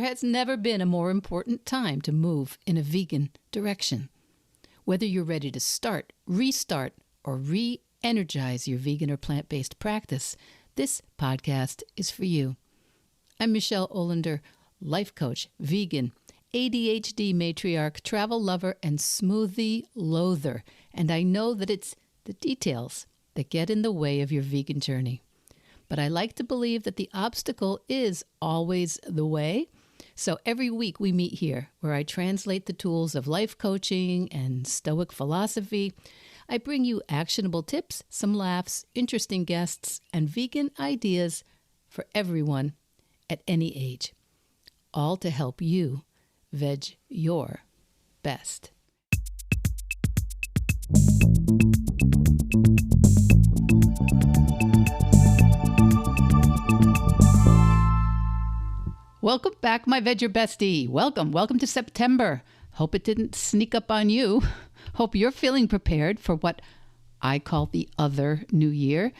has never been a more important time to move in a vegan direction. Whether you're ready to start, restart, or re-energize your vegan or plant-based practice, this podcast is for you. I'm Michelle Olander, life coach, vegan, ADHD matriarch, travel lover, and smoothie loather. And I know that it's the details that get in the way of your vegan journey. But I like to believe that the obstacle is always the way. So every week we meet here where I translate the tools of life coaching and Stoic philosophy. I bring you actionable tips, some laughs, interesting guests, and vegan ideas for everyone at any age. All to help you veg your best. Welcome back, my Veg Your Bestie. Welcome to September. Hope it didn't sneak up on you. Hope you're feeling prepared for what I call the other new year.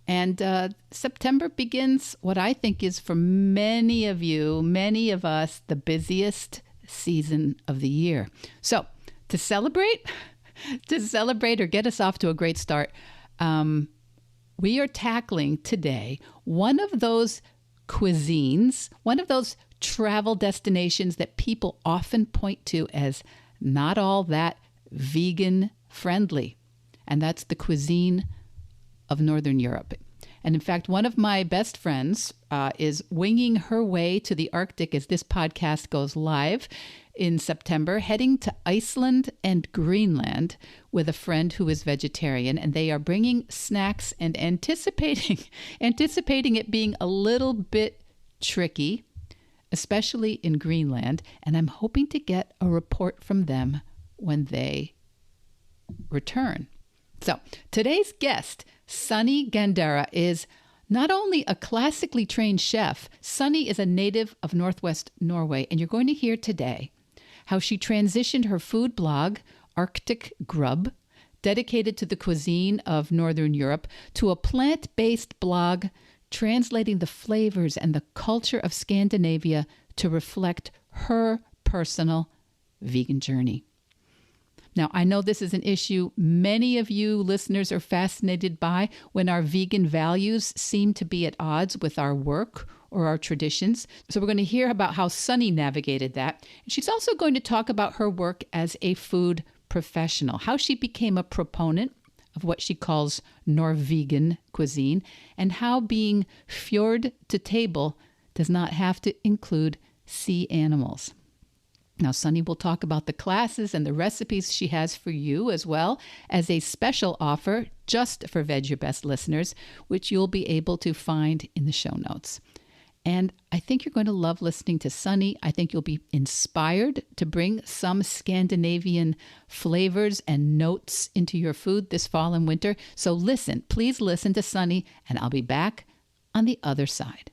And September begins what I think is for many of you, many of us, the busiest season of the year. So to celebrate or get us off to a great start, we are tackling today one of those cuisines, one of those travel destinations that people often point to as not all that vegan friendly. And that's the cuisine of Northern Europe. And in fact, one of my best friends is winging her way to the Arctic as this podcast goes live in September, heading to Iceland and Greenland with a friend who is vegetarian. And they are bringing snacks and anticipating it being a little bit tricky, especially in Greenland. And I'm hoping to get a report from them when they return. So today's guest, Sunny Gandara, is not only a classically trained chef. Sunny is a native of Northwest Norway, and you're going to hear today how she transitioned her food blog, Arctic Grub, dedicated to the cuisine of Northern Europe, to a plant-based blog translating the flavors and the culture of Scandinavia to reflect her personal vegan journey. Now, I know this is an issue many of you listeners are fascinated by when our vegan values seem to be at odds with our work or our traditions. So we're going to hear about how Sunny navigated that. And she's also going to talk about her work as a food professional, how she became a proponent of what she calls NorVegan cuisine, and how being Fjord to table does not have to include sea animals. Now, Sunny will talk about the classes and the recipes she has for you, as well as a special offer just for Veg Your Best listeners, which you'll be able to find in the show notes. And I think you're going to love listening to Sunny. I think you'll be inspired to bring some Scandinavian flavors and notes into your food this fall and winter. So please listen to Sunny, and I'll be back on the other side.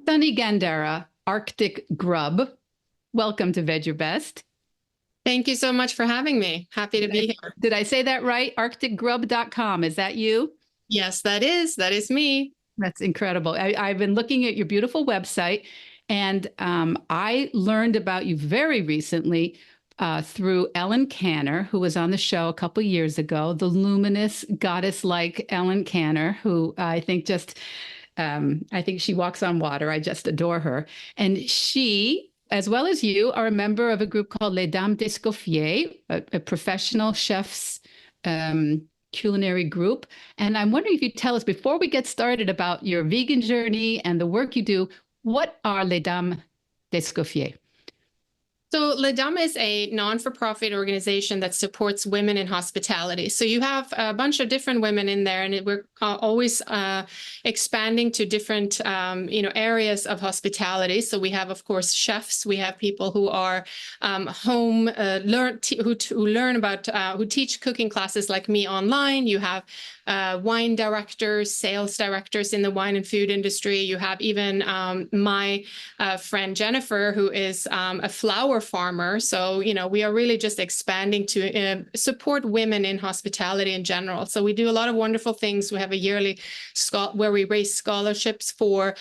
Sunny Gandara, Arctic Grub. Welcome to Veg Your Best. Thank you so much for having me. Happy to be here. Did I say that right? ArcticGrub.com. Is that you? Yes, that is me. That's incredible. I've been looking at your beautiful website, and I learned about you very recently through Ellen Canner, who was on the show a couple years ago, the luminous goddess-like Ellen Canner, who I think she walks on water. I just adore her. And she, as well as you, are a member of a group called Les Dames d'Escoffier, a professional chefs culinary group. And I'm wondering if you tell us, before we get started, about your vegan journey and the work you do, what are Les Dames d'Escoffier? So Les Dames is a non-for-profit organization that supports women in hospitality. So you have a bunch of different women in there, and we're always expanding to different areas of hospitality. So we have, of course, chefs. We have people who are who teach cooking classes like me online. You have wine directors, sales directors in the wine and food industry. You have even my friend Jennifer, who is a flower farmer. So, we are really just expanding to support women in hospitality in general. So we do a lot of wonderful things. We have a yearly where we raise scholarships for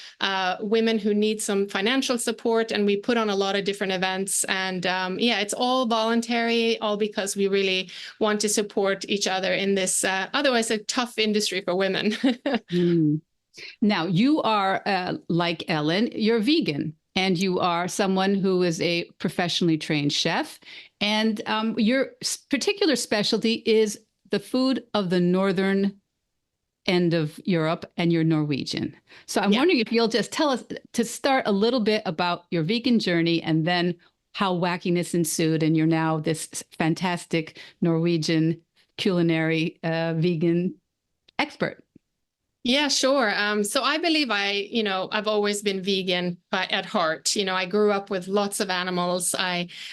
women who need some financial support, and we put on a lot of different events. And it's all voluntary, all because we really want to support each other in this otherwise a tough industry for women. Now, you are like Ellen, you're vegan, and you are someone who is a professionally trained chef. And your particular specialty is the food of the northern end of Europe, and you're Norwegian. So I'm wondering if you'll just tell us to start a little bit about your vegan journey and then how wackiness ensued. And you're now this fantastic Norwegian culinary vegan expert. Yeah, sure. So I believe I've always been vegan, but at heart, I grew up with lots of animals.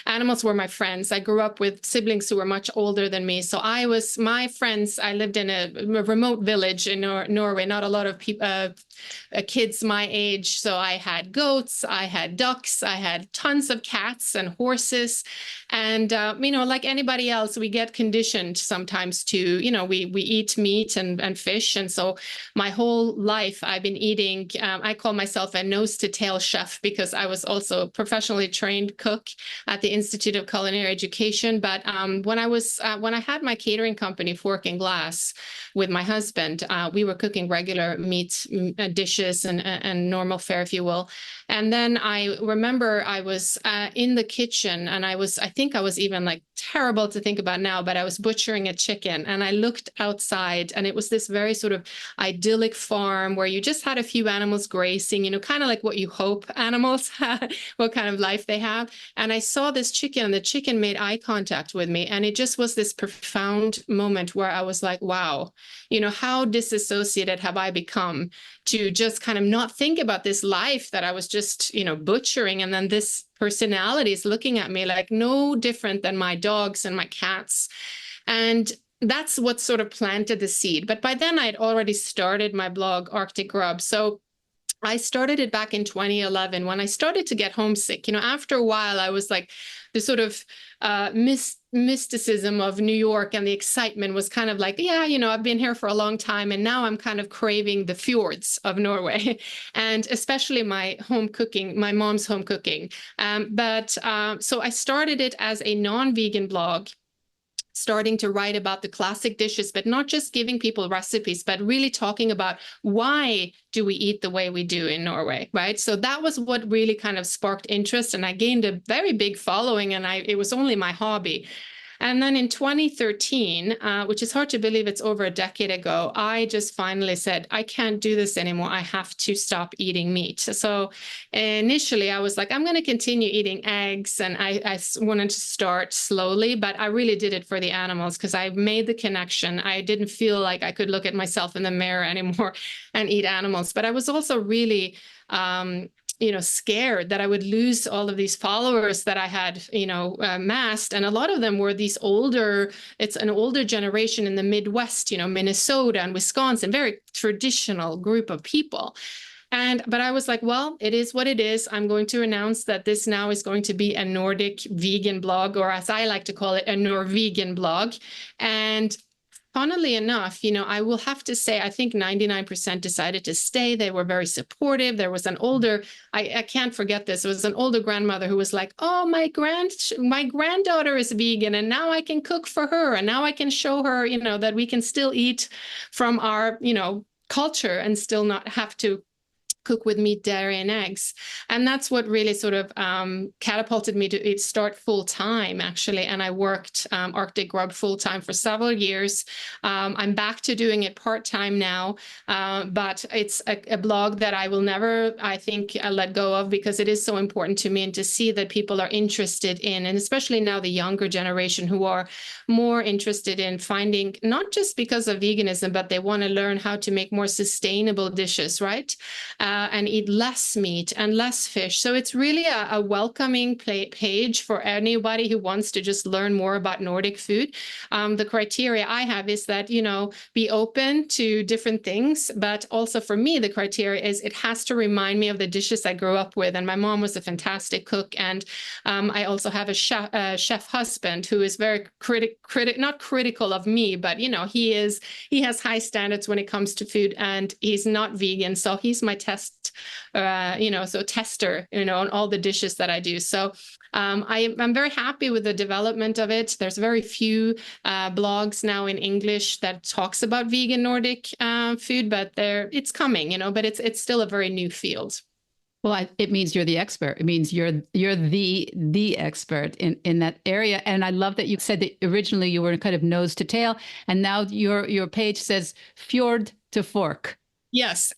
Animals were my friends. I grew up with siblings who were much older than me. So my friends, I lived in a remote village in Norway, not a lot of people, kids my age. So I had goats, I had ducks, I had tons of cats and horses. And, like anybody else, we get conditioned sometimes to, we eat meat and fish. And so my whole life I've been eating, I call myself a nose to tail chef because I was also a professionally trained cook at the Institute of Culinary Education. But when I had my catering company, Fork and Glass, with my husband, we were cooking regular meat dishes and normal fare, if you will. And then I remember I was in the kitchen, and I think I was even like terrible to think about now, but I was butchering a chicken, and I looked outside, and it was this very sort of idyllic farm where you just had a few animals grazing, kind of like what you hope animals have, what kind of life they have. And I saw this chicken, and the chicken made eye contact with me. And it just was this profound moment where I was like, wow, how disassociated have I become to just kind of not think about this life that I was just, butchering. And then this personality is looking at me like no different than my dogs and my cats. And that's what sort of planted the seed. But by then I'd already started my blog, Arctic Grub. So I started it back in 2011 when I started to get homesick. After a while, I was like, the sort of mysticism of New York and the excitement was kind of like, yeah, I've been here for a long time, and now I'm kind of craving the fjords of Norway, and especially my home cooking, my mom's home cooking. So I started it as a non-vegan blog, starting to write about the classic dishes, but not just giving people recipes, but really talking about why do we eat the way we do in Norway, right? So that was what really kind of sparked interest, and I gained a very big following, and it was only my hobby. And then in 2013, which is hard to believe it's over a decade ago, I just finally said, I can't do this anymore. I have to stop eating meat. So initially I was like, I'm going to continue eating eggs. And I wanted to start slowly, but I really did it for the animals because I made the connection. I didn't feel like I could look at myself in the mirror anymore and eat animals. But I was also really scared that I would lose all of these followers that I had, amassed. And a lot of them were it's an older generation in the Midwest, Minnesota and Wisconsin, very traditional group of people. But I was like, well, it is what it is. I'm going to announce that this now is going to be a Nordic vegan blog, or as I like to call it, a NorVegan blog. And funnily enough, I will have to say, I think 99% decided to stay. They were very supportive. There was an older, I can't forget this. It was an older grandmother who was like, oh, my granddaughter is vegan, and now I can cook for her. And now I can show her, that we can still eat from our, culture and still not have to cook with meat, dairy, and eggs. And that's what really sort of catapulted me to start full time, actually. And I worked Arctic Grub full time for several years. I'm back to doing it part time now, but it's a blog that I will never, I think, let go of, because it is so important to me, and to see that people are interested in, and especially now the younger generation who are more interested in finding, not just because of veganism, but they want to learn how to make more sustainable dishes, right? and eat less meat and less fish. So it's really a welcoming page for anybody who wants to just learn more about Nordic food. The criteria I have is that, be open to different things, but also for me, the criteria is it has to remind me of the dishes I grew up with. And my mom was a fantastic cook. And I also have a chef husband who is very not critical of me, but he has high standards when it comes to food, and he's not vegan, so he's my tester on all the dishes that I do. So I'm very happy with the development of it. There's very few blogs now in English that talks about vegan Nordic food, but it's coming, but it's still a very new field. Well, it means you're the expert. It means you're the expert in that area. And I love that you said that originally you were kind of nose to tail, and now your page says Fjord to fork. Yes,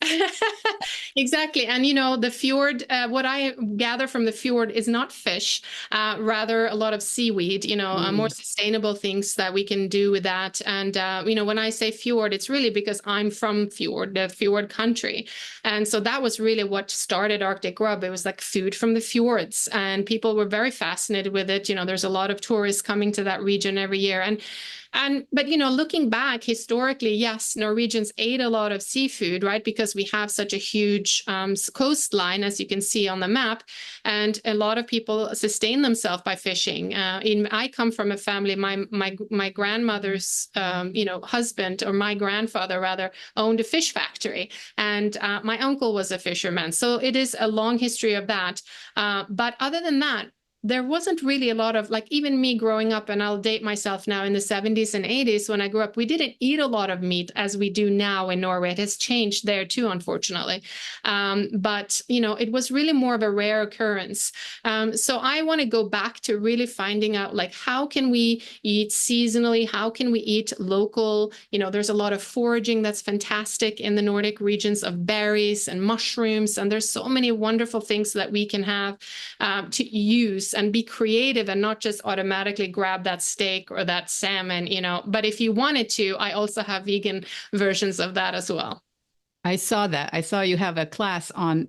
exactly. And, the fjord, what I gather from the fjord is not fish, rather a lot of seaweed, more sustainable things that we can do with that. And, when I say fjord, it's really because I'm from Fjord, the fjord country. And so that was really what started Arctic Grub. It was like food from the fjords, and people were very fascinated with it. There's a lot of tourists coming to that region every year. But looking back historically, yes, Norwegians ate a lot of seafood, right? Because we have such a huge coastline, as you can see on the map, and a lot of people sustain themselves by fishing. I come from a family. My grandmother's husband, or my grandfather rather, owned a fish factory, and my uncle was a fisherman. So it is a long history of that. But other than that, there wasn't really a lot of, like, even me growing up, and I'll date myself now, in the 70s and 80s when I grew up, we didn't eat a lot of meat as we do now in Norway. It has changed there too, unfortunately. But, it was really more of a rare occurrence. So I want to go back to really finding out, like, how can we eat seasonally? How can we eat local? There's a lot of foraging that's fantastic in the Nordic regions, of berries and mushrooms. And there's so many wonderful things that we can have to use and be creative, and not just automatically grab that steak or that salmon, but if you wanted to, I also have vegan versions of that as well. I saw that. I saw you have a class on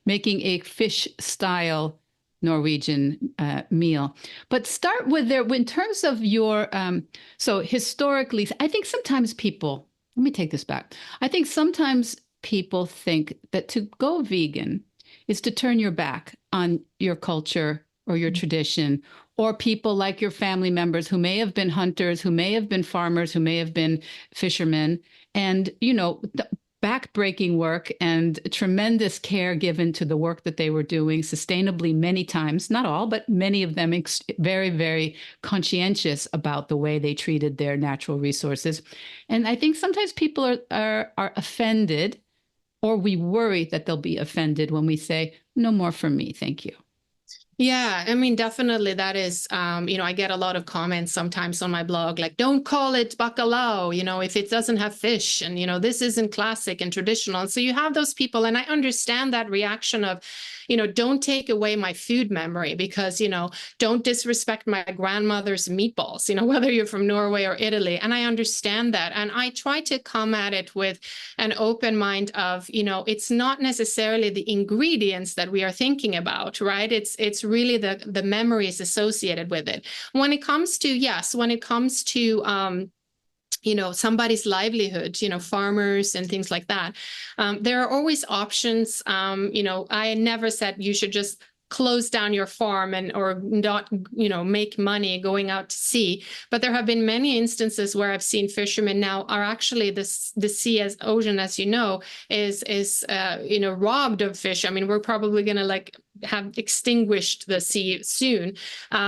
making a fish style Norwegian meal. But start with in terms of your, so historically, I think sometimes people, let me take this back. I think sometimes people think that to go vegan is to turn your back on your culture or your tradition, or people like your family members who may have been hunters, who may have been farmers, who may have been fishermen, and, backbreaking work and tremendous care given to the work that they were doing sustainably many times, not all, but many of them very, very conscientious about the way they treated their natural resources. And I think sometimes people are offended, or we worry that they'll be offended when we say, no more for me, thank you. Yeah, I mean, definitely that is, I get a lot of comments sometimes on my blog, like, don't call it bacalao, if it doesn't have fish, and, this isn't classic and traditional. And so you have those people, and I understand that reaction of, don't take away my food memory, because, don't disrespect my grandmother's meatballs, whether you're from Norway or Italy. And I understand that. And I try to come at it with an open mind of, it's not necessarily the ingredients that we are thinking about, right? It's really the memories associated with it. When it comes to somebody's livelihood, farmers and things like that, there are always options. I never said you should just close down your farm or not, make money going out to sea. But there have been many instances where I've seen fishermen now are actually the sea, as ocean, as is robbed of fish. I mean, we're probably going to have extinguished the sea soon.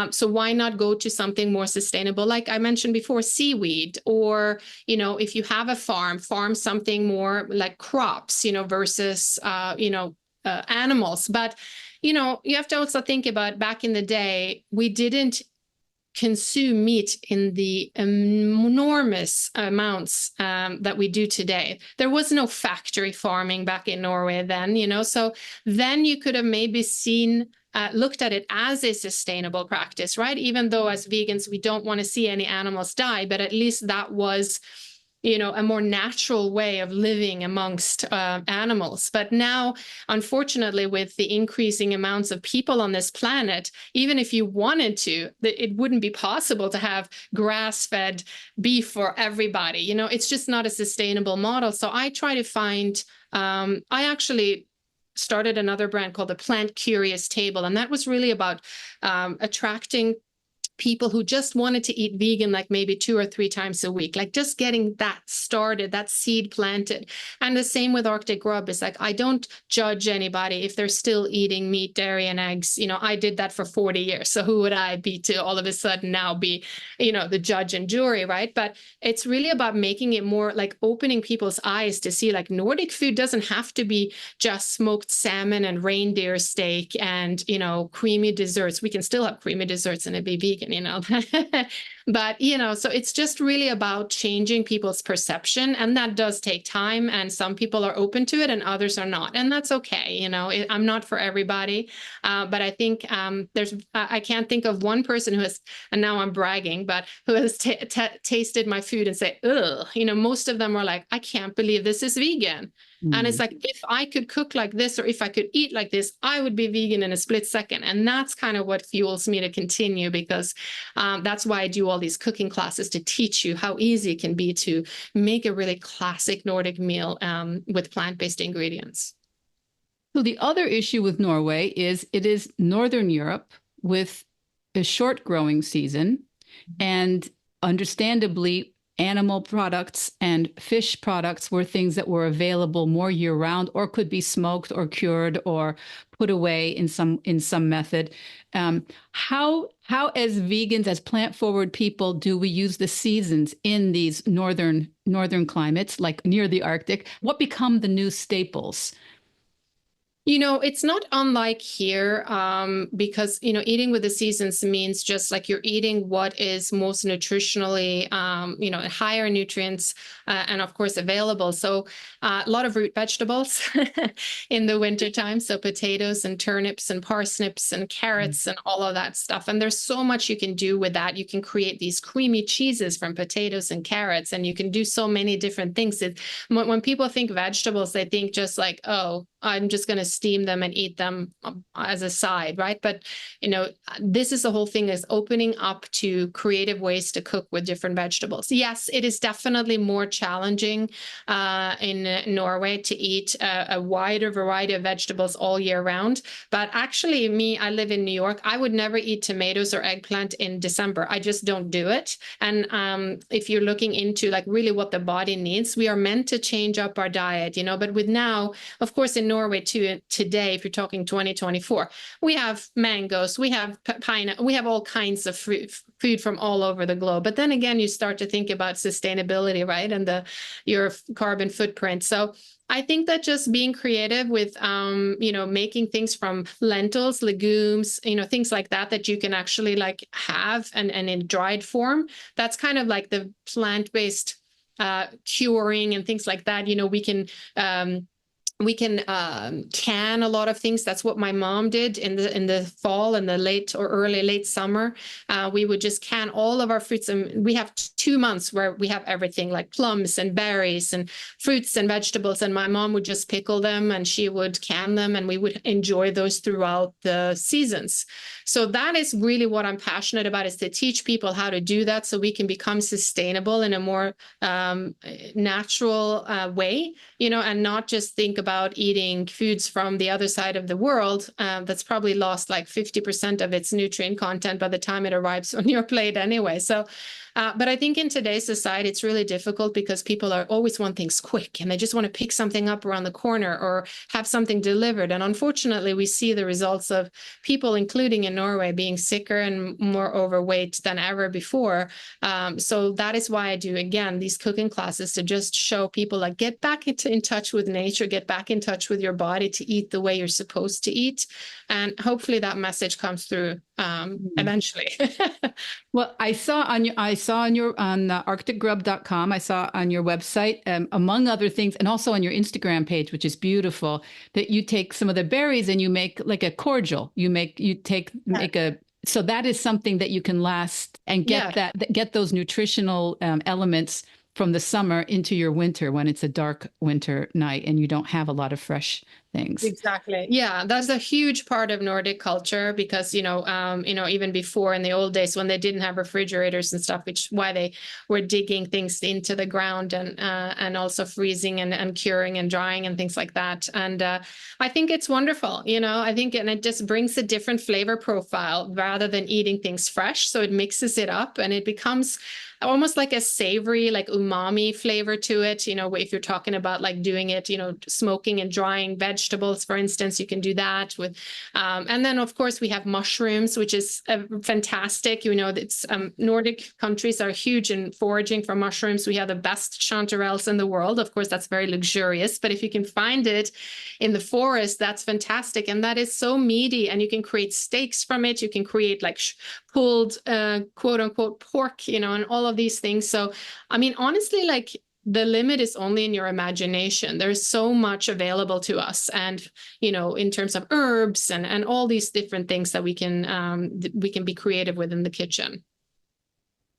So why not go to something more sustainable? Like I mentioned before, seaweed, or, if you have a farm something more like crops, versus, animals. But, you have to also think about, back in the day, we didn't consume meat in the enormous amounts that we do today. There was no factory farming back in Norway then, so then you could have maybe looked at it as a sustainable practice, right? Even though as vegans, we don't want to see any animals die, but at least that was a more natural way of living amongst animals. But now, unfortunately, with the increasing amounts of people on this planet, even if you wanted to, it wouldn't be possible to have grass-fed beef for everybody. It's just not a sustainable model. So I try to find, I actually started another brand called the Plant Curious Table, and that was really about attracting people who just wanted to eat vegan, like maybe 2 or 3 times a week, like just getting that started, that seed planted. And the same with Arctic Grub. Is like, I don't judge anybody if they're still eating meat, dairy, and eggs. I did that for 40 years. So who would I be to all of a sudden now be, the judge and jury, right? But it's really about making it more like opening people's eyes to see like Nordic food doesn't have to be just smoked salmon and reindeer steak and, creamy desserts. We can still have creamy desserts and it be vegan. But so it's just really about changing people's perception, and that does take time, and some people are open to it and others are not, and that's okay. I'm not for everybody, but I think I can't think of one person who has, and now I'm bragging, but who has tasted my food and say, ugh. Most of them are like, I can't believe this is vegan. And it's like, if I could cook like this, or if I could eat like this, I would be vegan in a split second. And that's kind of what fuels me to continue, because that's why I do all these cooking classes, to teach you how easy it can be to make a really classic Nordic meal with plant-based ingredients. So the other issue with Norway is it is Northern Europe with a short growing season, and understandably, animal products and fish products were things that were available more year round, or could be smoked or cured or put away in some method. How as vegans, as plant forward people, do we use the seasons in these northern climates, like near the Arctic? What become the new staples? It's not unlike here, because, eating with the seasons means just like you're eating what is most nutritionally, higher nutrients, and of course available. So a lot of root vegetables in the wintertime. So potatoes and turnips and parsnips and carrots and all of that stuff. And there's so much you can do with that. You can create these creamy cheeses from potatoes and carrots, and you can do so many different things. When people think vegetables, they think just like, oh, I'm just going to steam them and eat them as a side, right? But, this is the whole thing, is opening up to creative ways to cook with different vegetables. Yes, it is definitely more challenging in Norway to eat a wider variety of vegetables all year round. But actually, I live in New York. I would never eat tomatoes or eggplant in December. I just don't do it. And if you're looking into like really what the body needs, we are meant to change up our diet, but with now, of course, in Norway too, today, if you're talking 2024, we have mangoes, we have pineapple, we have all kinds of food from all over the globe. But then again, you start to think about sustainability, right? And your carbon footprint. So I think that just being creative with, making things from lentils, legumes, things like that you can actually like have and in dried form, that's kind of like the plant-based curing and things like that. We can can a lot of things. That's what my mom did in the fall and the late or early late summer. We would just can all of our fruits, and we have 2 months where we have everything like plums and berries and fruits and vegetables. And my mom would just pickle them and she would can them, and we would enjoy those throughout the seasons. So that is really what I'm passionate about, is to teach people how to do that, so we can become sustainable in a more natural way, and not just think about eating foods from the other side of the world that's probably lost like 50% of its nutrient content by the time it arrives on your plate anyway. So but I think in today's society, it's really difficult because people always want things quick, and they just want to pick something up around the corner or have something delivered. And unfortunately, we see the results of people, including in Norway, being sicker and more overweight than ever before. So that is why I do, again, these cooking classes, to just show people like, get back in touch with nature, get back in touch with your body, to eat the way you're supposed to eat. And hopefully that message comes through eventually. Well, I saw on arcticgrub.com, I saw on your website, among other things, and also on your Instagram page, which is beautiful, that you take some of the berries and you make like a cordial. So that is something that you can last and get those nutritional elements from the summer into your winter when it's a dark winter night and you don't have a lot of fresh things. Exactly. Yeah, that's a huge part of Nordic culture because, even before in the old days when they didn't have refrigerators and stuff, which why they were digging things into the ground and also freezing and curing and drying and things like that. And I think it's wonderful, I think, and it just brings a different flavor profile rather than eating things fresh. So it mixes it up and it becomes almost like a savory, like umami flavor to it. If you're talking about like doing it, smoking and drying vegetables, for instance, you can do that with. And then, of course, we have mushrooms, which is fantastic. It's Nordic countries are huge in foraging for mushrooms. We have the best chanterelles in the world. Of course, that's very luxurious. But if you can find it in the forest, that's fantastic. And that is so meaty. And you can create steaks from it. You can create like pulled, quote unquote, pork, and all of these things. So, I mean, honestly, like the limit is only in your imagination. There's so much available to us. And, in terms of herbs and all these different things that we can be creative with in the kitchen.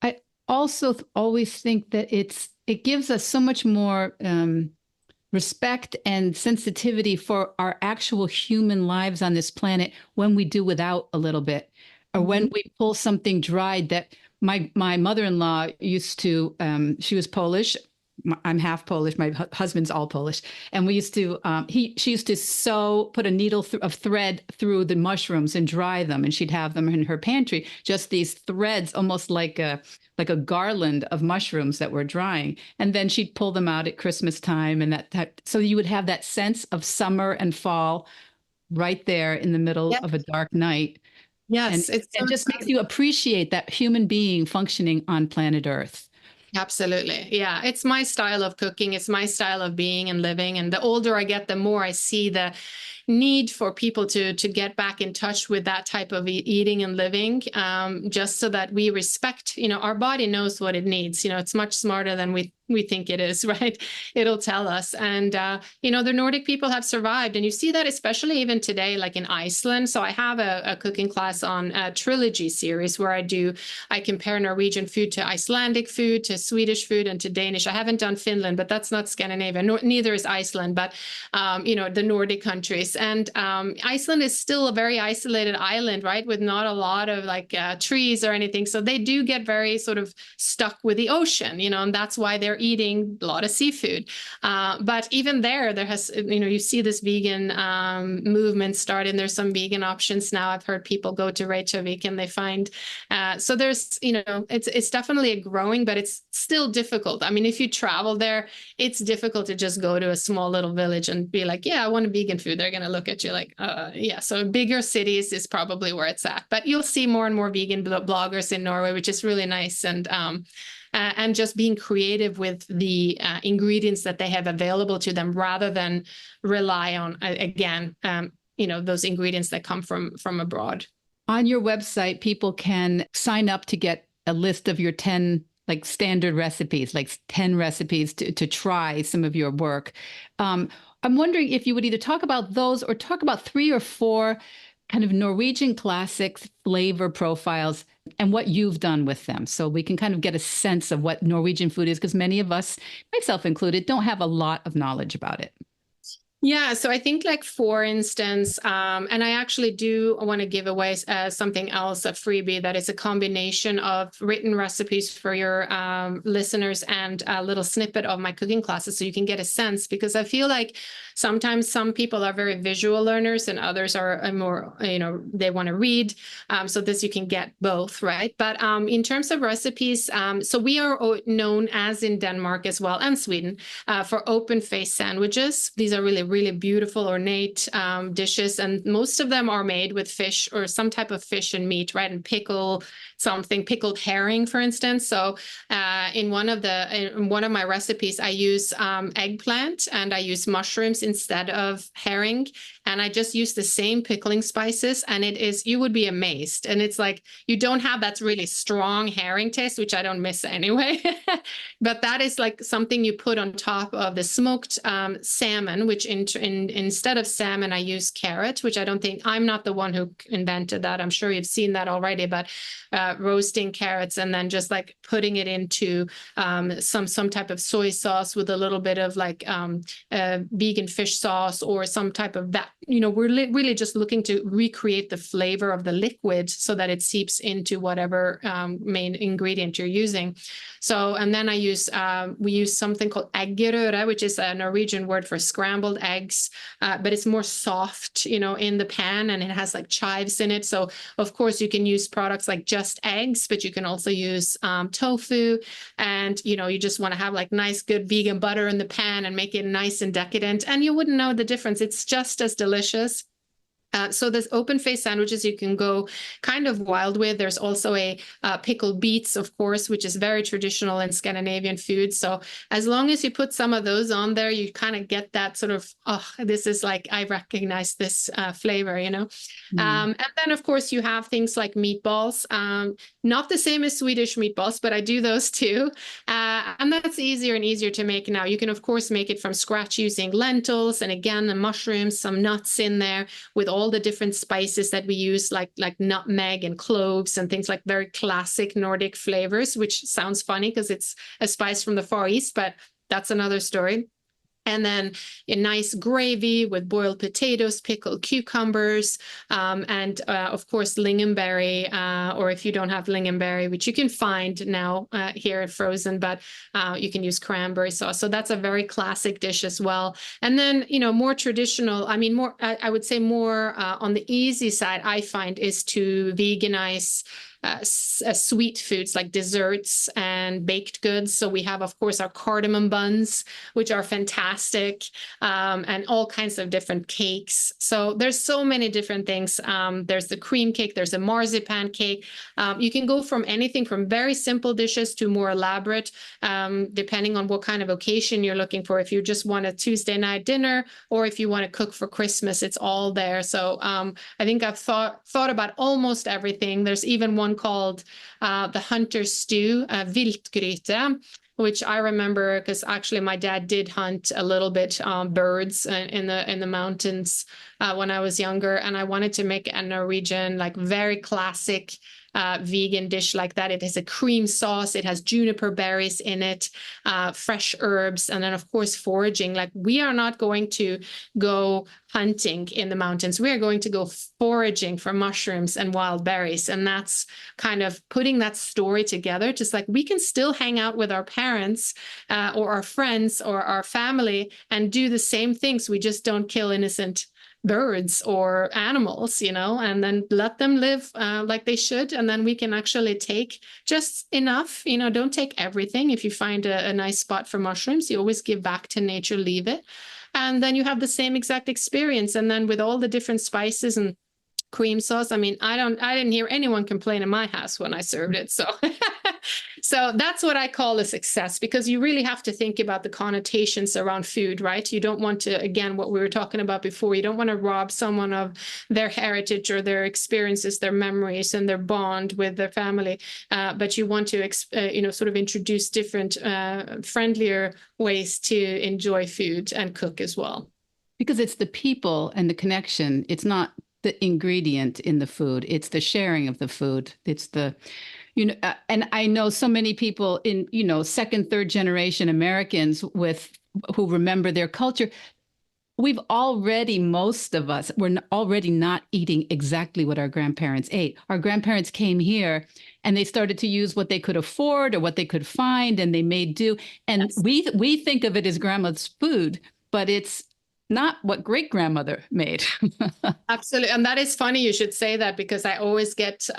I also always think that it gives us so much more respect and sensitivity for our actual human lives on this planet when we do without a little bit, or when we pull something dried that my mother-in-law used to, she was Polish. I'm half Polish. My husband's all Polish. And we used to, she used to put a needle of thread through the mushrooms and dry them. And she'd have them in her pantry, just these threads, almost like a garland of mushrooms that were drying. And then she'd pull them out at Christmas time. And so you would have that sense of summer and fall right there in the middle of a dark night. Yes. And it just makes you appreciate that human being functioning on planet Earth. Absolutely. Yeah. It's my style of cooking. It's my style of being and living. And the older I get, the more I see the need for people to get back in touch with that type of eating and living, just so that we respect, our body knows what it needs. It's much smarter than we think it is, right? It'll tell us. And, the Nordic people have survived. And you see that especially even today, like in Iceland. So I have a cooking class on a trilogy series where I compare Norwegian food to Icelandic food, to Swedish food, and to Danish. I haven't done Finland, but that's not Scandinavia. Neither is Iceland, but, the Nordic countries. And Iceland is still a very isolated island, right? With not a lot of like trees or anything. So they do get very sort of stuck with the ocean, and that's why they're eating a lot of seafood. But even there has, you see this vegan movement starting. There's some vegan options now. I've heard people go to Reykjavik and they find, so there's, it's definitely a growing, but it's still difficult. I mean, if you travel there, it's difficult to just go to a small little village and be like, yeah, I want a vegan food. They're going to look at you like, yeah. So bigger cities is probably where it's at, but you'll see more and more vegan bloggers in Norway, which is really nice. And just being creative with the ingredients that they have available to them rather than rely on, again, those ingredients that come from abroad. On your website, people can sign up to get a list of your 10 like standard recipes, like 10 recipes to try some of your work. I'm wondering if you would either talk about those or talk about 3 or 4 kind of Norwegian classics flavor profiles and what you've done with them. So we can kind of get a sense of what Norwegian food is, because many of us, myself included, don't have a lot of knowledge about it. Yeah, so I think like, for instance, and I actually do want to give away something else, a freebie that is a combination of written recipes for your listeners and a little snippet of my cooking classes so you can get a sense, because I feel like sometimes some people are very visual learners and others are more, they want to read. So this you can get both, right? But in terms of recipes, so we are known as in Denmark as well and Sweden for open-faced sandwiches. These are really beautiful, ornate dishes, and most of them are made with fish or some type of fish and meat, right? And pickled herring, for instance. So in one of my recipes, I use eggplant and I use mushrooms instead of herring, and I just use the same pickling spices, and you would be amazed. And it's like you don't have that really strong herring taste, which I don't miss anyway. But that is like something you put on top of the smoked salmon, which instead of salmon, I use carrot, which I'm not the one who invented that. I'm sure you've seen that already, but roasting carrots and then just like putting it into some type of soy sauce with a little bit of like vegan fish sauce or some type of that. We're really just looking to recreate the flavor of the liquid so that it seeps into whatever main ingredient you're using. So, and then we use something called eggerøre, which is a Norwegian word for scrambled eggs, but it's more soft, in the pan, and it has like chives in it. So of course you can use products like just eggs, but you can also use tofu, and you just want to have like nice, good vegan butter in the pan and make it nice and decadent, and you wouldn't know the difference. It's just as delicious. So there's open-faced sandwiches you can go kind of wild with. There's also a pickled beets, of course, which is very traditional in Scandinavian food. So as long as you put some of those on there, you kind of get that sort of, oh, this is like, I recognize this flavor, And then, of course, you have things like meatballs. Not the same as Swedish meatballs, but I do those too. And that's easier and easier to make now. You can, of course, make it from scratch using lentils and, again, the mushrooms, some nuts in there with all the different spices that we use, like nutmeg and cloves and things like very classic Nordic flavors, which sounds funny because it's a spice from the Far East, but that's another story. And then a nice gravy with boiled potatoes, pickled cucumbers, and of course, lingonberry, or if you don't have lingonberry, which you can find now here at Frozen, but you can use cranberry sauce. So that's a very classic dish as well. And then, more traditional, I would say more on the easy side, I find, is to veganize sweet foods like desserts and baked goods. So we have, of course, our cardamom buns, which are fantastic, and all kinds of different cakes. So there's so many different things. There's the cream cake, there's a marzipan cake. You can go from anything from very simple dishes to more elaborate, depending on what kind of occasion you're looking for. If you just want a Tuesday night dinner, or if you want to cook for Christmas, it's all there. So I think I've thought about almost everything. There's even one called the hunter stew, viltgryte, which I remember because actually my dad did hunt a little bit birds in the mountains when I was younger, and I wanted to make a Norwegian, like very classic vegan dish like that. It has a cream sauce, it has juniper berries in it, fresh herbs, and then of course foraging. Like, we are not going to go hunting in the mountains, we are going to go foraging for mushrooms and wild berries. And that's kind of putting that story together, just like we can still hang out with our parents or our friends or our family and do the same things. We just don't kill innocent birds or animals, and then let them live like they should. And then we can actually take just enough, don't take everything. If you find a nice spot for mushrooms, you always give back to nature, leave it. And then you have the same exact experience. And then with all the different spices and cream sauce, I didn't hear anyone complain in my house when I served it. So so that's what I call a success, because you really have to think about the connotations around food, right? You don't want to, again, what we were talking about before, you don't want to rob someone of their heritage or their experiences, their memories, and their bond with their family. But you want to, sort of introduce different, friendlier ways to enjoy food and cook as well. Because it's the people and the connection. It's not the ingredient in the food. It's the sharing of the food. It's the, and I know so many people in, second, third generation Americans who remember their culture. We've already, most of us, we're already not eating exactly what our grandparents ate. Our grandparents came here and they started to use what they could afford or what they could find, and they made do. And yes, we think of it as grandma's food, but it's not what great-grandmother made. Absolutely. And that is funny you should say that, because I always get,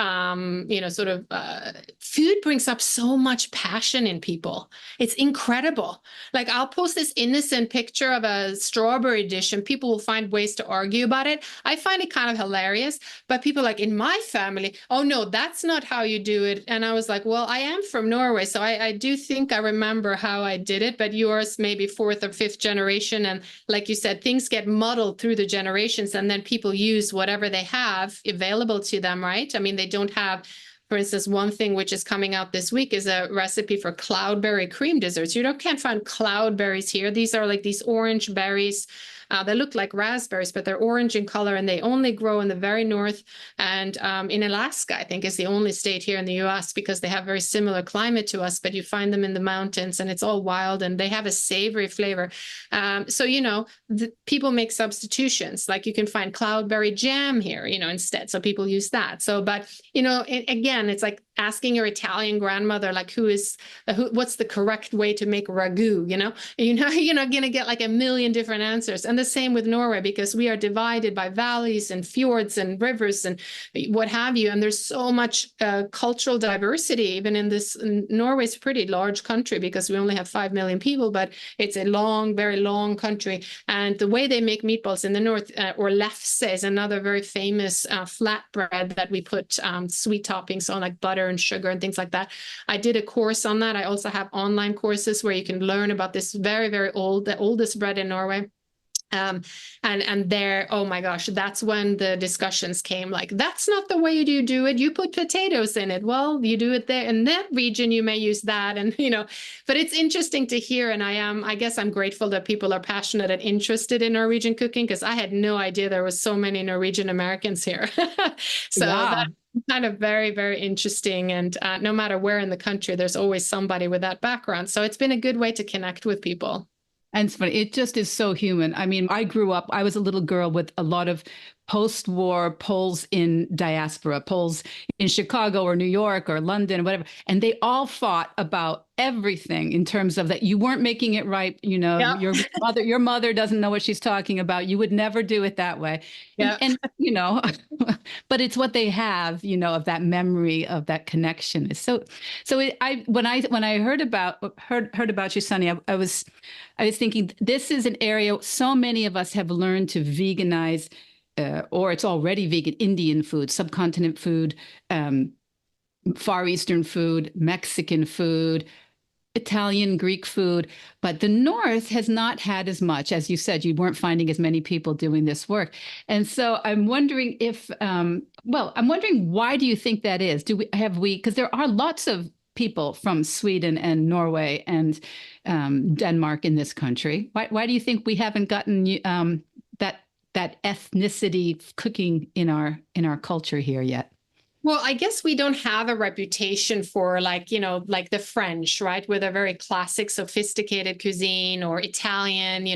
food brings up so much passion in people. It's incredible. Like, I'll post this innocent picture of a strawberry dish and people will find ways to argue about it. I find it kind of hilarious, but people like, in my family, oh no, that's not how you do it. And I was like, well, I am from Norway, so I do think I remember how I did it, but yours maybe fourth or fifth generation. And like you said, things get muddled through the generations, and then people use whatever they have available to them, right? I mean, they don't have, for instance, one thing which is coming out this week is a recipe for cloudberry cream desserts. You can't find cloudberries here. These are like these orange berries They look like raspberries, but they're orange in color, and they only grow in the very north. And in Alaska, I think, is the only state here in the US, because they have very similar climate to us, but you find them in the mountains, and it's all wild, and they have a savory flavor. So, people make substitutions. Like you can find cloudberry jam here, instead. So people use that. So, but, again, it's like asking your Italian grandmother, like, what's the correct way to make ragu, you're not going to get like a million different answers. And the same with Norway, because we are divided by valleys and fjords and rivers and what have you. And there's so much cultural diversity, even in this. Norway's a pretty large country because we only have 5 million people, but it's a long, very long country. And the way they make meatballs in the north, or lefse is another very famous flatbread that we put sweet toppings on, like butter and sugar and things like that. I did a course on that. I also have online courses where you can learn about this very, very old, the oldest bread in Norway. And there, oh my gosh, that's when the discussions came, like, that's not the way you do it. You put potatoes in it. Well, you do it there in that region, you may use that. And, but it's interesting to hear. And I guess I'm grateful that people are passionate and interested in Norwegian cooking, because I had no idea there was so many Norwegian Americans here. So yeah. that's kind of very, very interesting. And no matter where in the country, there's always somebody with that background. So it's been a good way to connect with people. And it's funny. It just is so human. I mean, I was a little girl with a lot of post-war Poles in diaspora, Poles in Chicago or New York or London or whatever. And they all fought about everything in terms of that you weren't making it right. Yeah. Your mother doesn't know what she's talking about. You would never do it that way. Yeah. And but it's what they have, of that memory, of that connection. When I heard about you, Sunny, I was thinking, this is an area so many of us have learned to veganize, or it's already vegan. Indian food, subcontinent food, Far Eastern food, Mexican food, Italian, Greek food. But the North has not had as much. As you said, you weren't finding as many people doing this work. And so I'm wondering I'm wondering, why do you think that is? Because there are lots of people from Sweden and Norway and Denmark in this country. Why do you think we haven't gotten that ethnicity cooking in our culture here yet? Well, I guess we don't have a reputation for like the French, right? With a very classic, sophisticated cuisine, or Italian,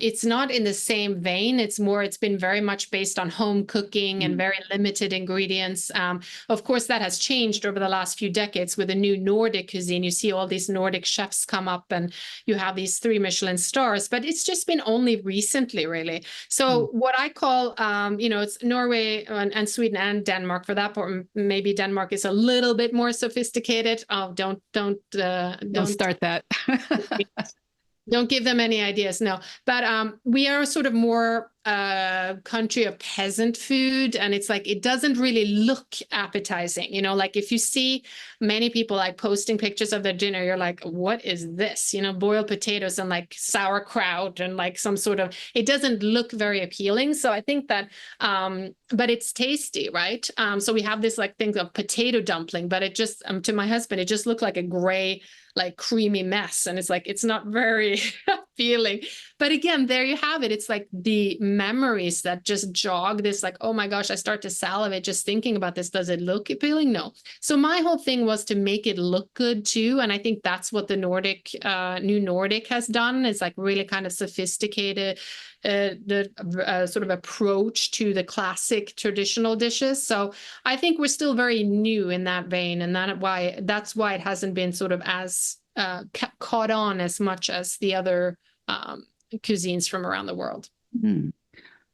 it's not in the same vein. It's been very much based on home cooking and very limited ingredients. Of course, that has changed over the last few decades with the new Nordic cuisine. You see all these Nordic chefs come up, and you have these 3 Michelin stars, but it's just been only recently, really. So what I call, it's Norway and Sweden and Denmark. For that part, maybe Denmark is a little bit more sophisticated. Oh, don't start that. Don't give them any ideas. No, but we are sort of more country of peasant food, and it's like it doesn't really look appetizing. Like if you see many people like posting pictures of their dinner, you're like, what is this? Boiled potatoes and like sauerkraut and like some sort of. It doesn't look very appealing. So I think that, but it's tasty, right? So we have this like thing of potato dumpling, but it just to my husband, it just looked like a gray, like creamy mess, and it's like it's not very appealing. But again, there you have it. It's like the memories that just jog this, like, oh my gosh, I start to salivate just thinking about this. Does it look appealing? No. So my whole thing was to make it look good too, and I think that's what the new Nordic has done. It's like really kind of sophisticated, the sort of approach to the classic traditional dishes. So I think we're still very new in that vein, and that's why it hasn't been sort of as caught on as much as the other cuisines from around the world.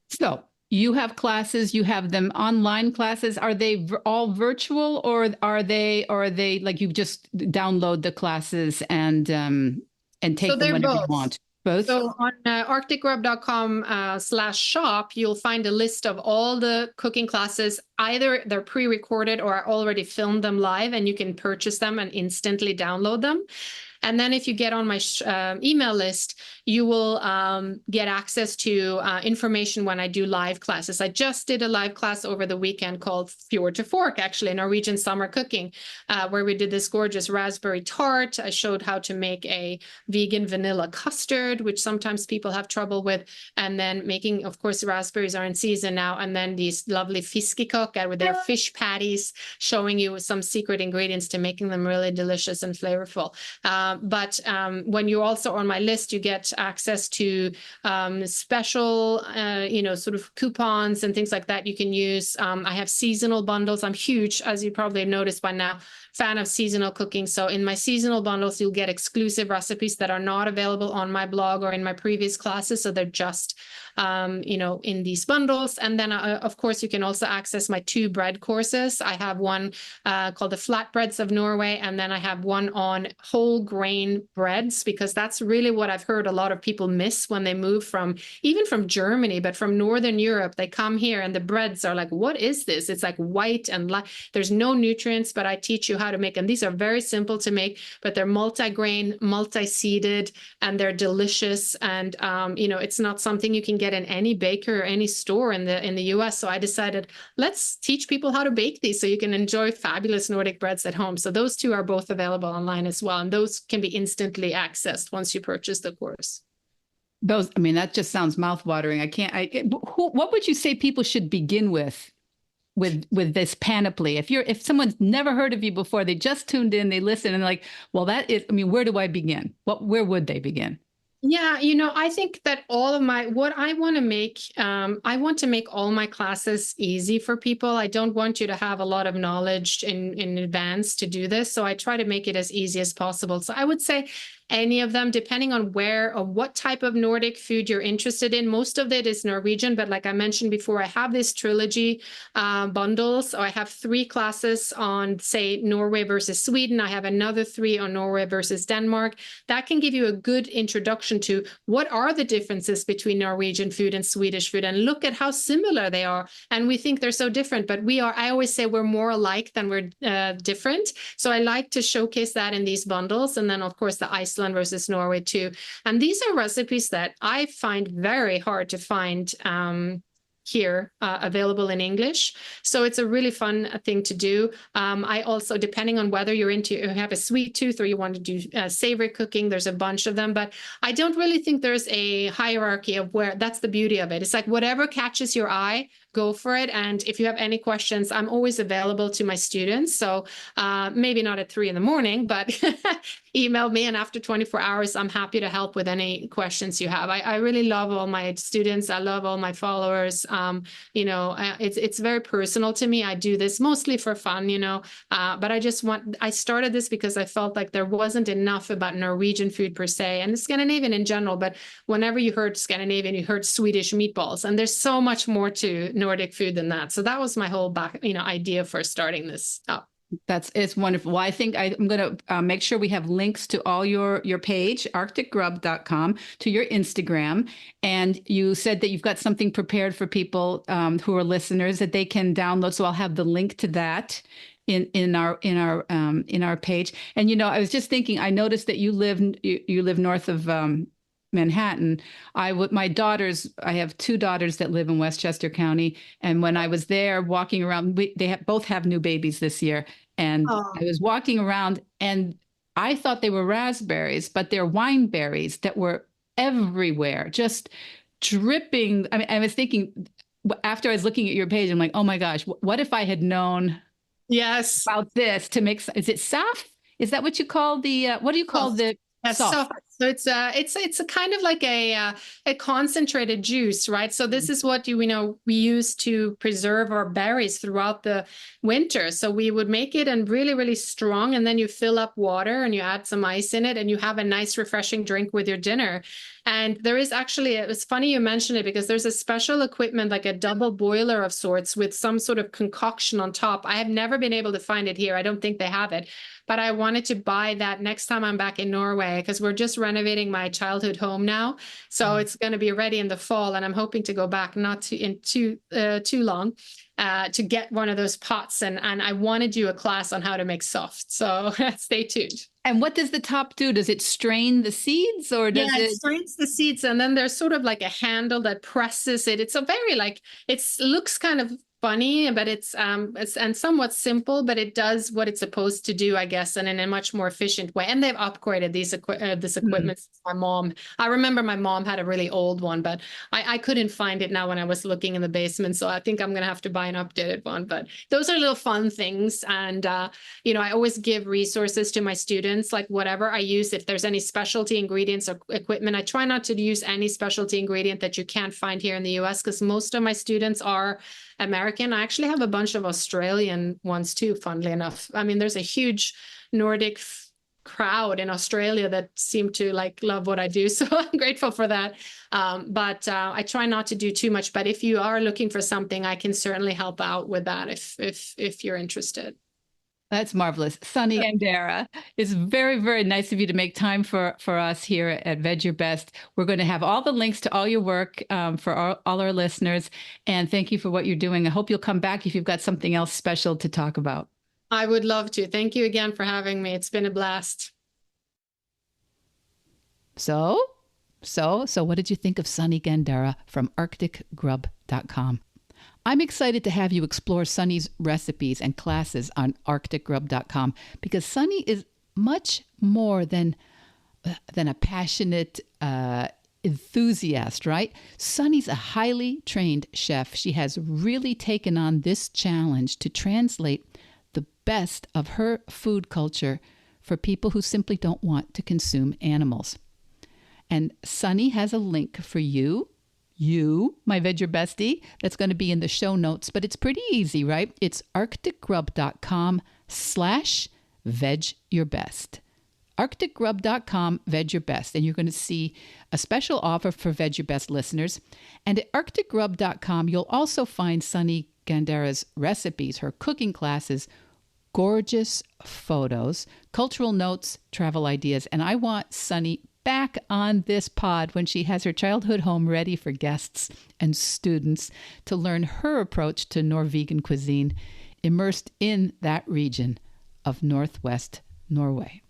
So you have classes, you have them online classes. Are they all virtual, or are they like you just download the classes and take them whenever you want? Both? So on arcticrub.com/shop, you'll find a list of all the cooking classes. Either they're pre-recorded or I already filmed them live, and you can purchase them and instantly download them. And then if you get on my email list, you will get access to information when I do live classes. I just did a live class over the weekend called Fjord to Fork, actually, Norwegian summer cooking, where we did this gorgeous raspberry tart. I showed how to make a vegan vanilla custard, which sometimes people have trouble with. And then making, of course, raspberries are in season now. And then these lovely fiskekok with their fish patties, showing you some secret ingredients to making them really delicious and flavorful. But when you're also on my list, you get access to special, sort of coupons and things like that you can use. I have seasonal bundles. I'm huge, as you probably noticed by now, fan of seasonal cooking. So in my seasonal bundles, you'll get exclusive recipes that are not available on my blog or in my previous classes. So they're just, in these bundles. And then, of course, you can also access my 2 bread courses. I have one called the Flatbreads of Norway, and then I have one on whole grain breads, because that's really what I've heard a lot of people miss when they move from, even from Germany, but from Northern Europe. They come here and the breads are like, what is this? It's like white and there's no nutrients, but I teach you how to make them. These are very simple to make, but they're multi-grain, multi-seeded, and they're delicious. And, it's not something you can get in any baker or any store in the US. So I decided, let's teach people how to bake these so you can enjoy fabulous Nordic breads at home. So those 2 are both available online as well. And those can be instantly accessed once you purchase the course. That just sounds mouthwatering. What would you say people should begin with this panoply? If someone's never heard of you before, they just tuned in, they listen, and they're like, well, where do I begin? Where would they begin? Yeah, I think that what I want to make, I want to make all my classes easy for people. I don't want you to have a lot of knowledge in advance to do this. So I try to make it as easy as possible. So I would say any of them, depending on where or what type of Nordic food you're interested in. Most of it is Norwegian, but like I mentioned before, I have this trilogy bundles. So I have 3 classes on, say, Norway versus Sweden. I have another 3 on Norway versus Denmark. That can give you a good introduction to what are the differences between Norwegian food and Swedish food, and look at how similar they are. And we think they're so different, but I always say we're more alike than we're different. So I like to showcase that in these bundles. And then, of course, the Iceland versus Norway too. And these are recipes that I find very hard to find here available in English. So it's a really fun thing to do. I also, depending on whether you have a sweet tooth or you want to do savory cooking, there's a bunch of them, but I don't really think there's a hierarchy of where. That's the beauty of it. It's like whatever catches your eye, go for it. And if you have any questions, I'm always available to my students. So maybe not at 3 a.m, but email me, and after 24 hours, I'm happy to help with any questions you have. I really love all my students. I love all my followers. It's very personal to me. I do this mostly for fun, but I started this because I felt like there wasn't enough about Norwegian food per se, and Scandinavian in general. But whenever you heard Scandinavian, you heard Swedish meatballs, and there's so much more to Nordic food than that. So that was my whole idea for starting this up. It's wonderful. Well, I think I'm going to make sure we have links to all your page, arcticgrub.com, to your Instagram. And you said that you've got something prepared for people who are listeners that they can download. So I'll have the link to that in our page. And I was just thinking, I noticed that you live north of Manhattan. I have 2 daughters that live in Westchester County. And when I was there walking around, they both have new babies this year. And I was walking around and I thought they were raspberries, but they're wine berries that were everywhere, just dripping. I was thinking, after I was looking at your page, I'm like, oh my gosh, what if I had known about this to make, is it saf? Is that what you call what do you call the soft? So it's a kind of like a concentrated juice, right? So this is what we use to preserve our berries throughout the winter. So we would make it and really, really strong, and then you fill up water and you add some ice in it, and you have a nice, refreshing drink with your dinner. And there is actually, it was funny you mentioned it, because there's a special equipment, like a double boiler of sorts with some sort of concoction on top. I have never been able to find it here. I don't think they have it, but I wanted to buy that next time I'm back in Norway, because we're just renovating my childhood home now. So it's going to be ready in the fall, and I'm hoping to go back in too long to get one of those pots. And I want to do a class on how to make soft. So stay tuned. And what does the top do? Does it strain the seeds, or does it strains the seeds, and then there's sort of like a handle that presses it. It's a very it looks kind of funny, but it's and somewhat simple, but it does what it's supposed to do, I guess, and in a much more efficient way. And they've upgraded this equipment since my mom. I remember my mom had a really old one, but I couldn't find it now when I was looking in the basement. So I think I'm gonna have to buy an updated one. But those are little fun things, and you know, I always give resources to my students, like whatever I use. If there's any specialty ingredients or equipment, I try not to use any specialty ingredient that you can't find here in the US, because most of my students are American. I actually have a bunch of Australian ones too, funnily enough. I mean, there's a huge Nordic crowd in Australia that seem to love what I do. So I'm grateful for that. But I try not to do too much. But if you are looking for something, I can certainly help out with that if you're interested. That's marvelous. Sunny Gandara, it's very, very nice of you to make time for us here at Vedge Your Best. We're going to have all the links to all your work for all our listeners. And thank you for what you're doing. I hope you'll come back if you've got something else special to talk about. I would love to. Thank you again for having me. It's been a blast. So what did you think of Sunny Gandara from ArcticGrub.com? I'm excited to have you explore Sunny's recipes and classes on ArcticGrub.com, because Sunny is much more than a passionate enthusiast, right? Sunny's a highly trained chef. She has really taken on this challenge to translate the best of her food culture for people who simply don't want to consume animals. And Sunny has a link for you, my Vedge Your Bestie, that's going to be in the show notes, but it's pretty easy, right? It's arcticgrub.com/Vedge Your Best. arcticgrub.com Vedge Your Best. And you're going to see a special offer for Vedge Your Best listeners. And at arcticgrub.com, you'll also find Sunny Gandara's recipes, her cooking classes, gorgeous photos, cultural notes, travel ideas. And I want Sunny back on this pod when she has her childhood home ready for guests and students to learn her approach to NorVegan cuisine, immersed in that region of Northwest Norway.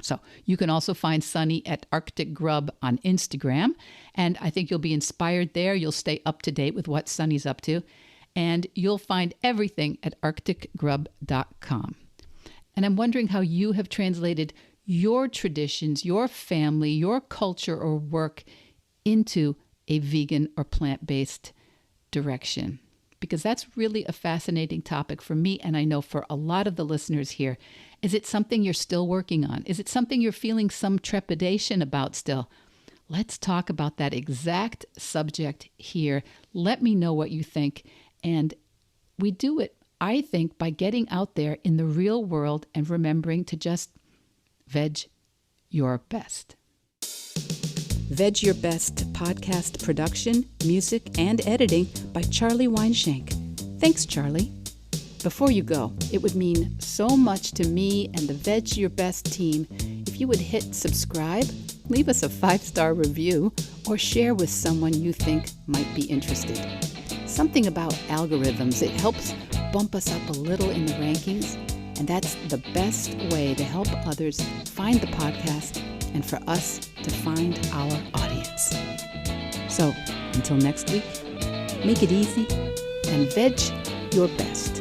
So you can also find Sunny at Arctic Grub on Instagram, and I think you'll be inspired there. You'll stay up to date with what Sunny's up to, and you'll find everything at arcticgrub.com. And I'm wondering how you have translated your traditions, your family, your culture or work into a vegan or plant-based direction, because that's really a fascinating topic for me, and I know for a lot of the listeners here. Is it something you're still working on? Is it something you're feeling some trepidation about still? Let's talk about that exact subject here. Let me know what you think. And we do it, I think, by getting out there in the real world and remembering to just Vedge Your Best. Vedge Your Best podcast production, music, and editing by Charlie Weinshank. Thanks, Charlie. Before you go, it would mean so much to me and the Vedge Your Best team if you would hit subscribe, leave us a 5-star review, or share with someone you think might be interested. Something about algorithms, it helps bump us up a little in the rankings, and that's the best way to help others find the podcast and for us to find our audience. So, until next week, make it easy and Vedge Your Best.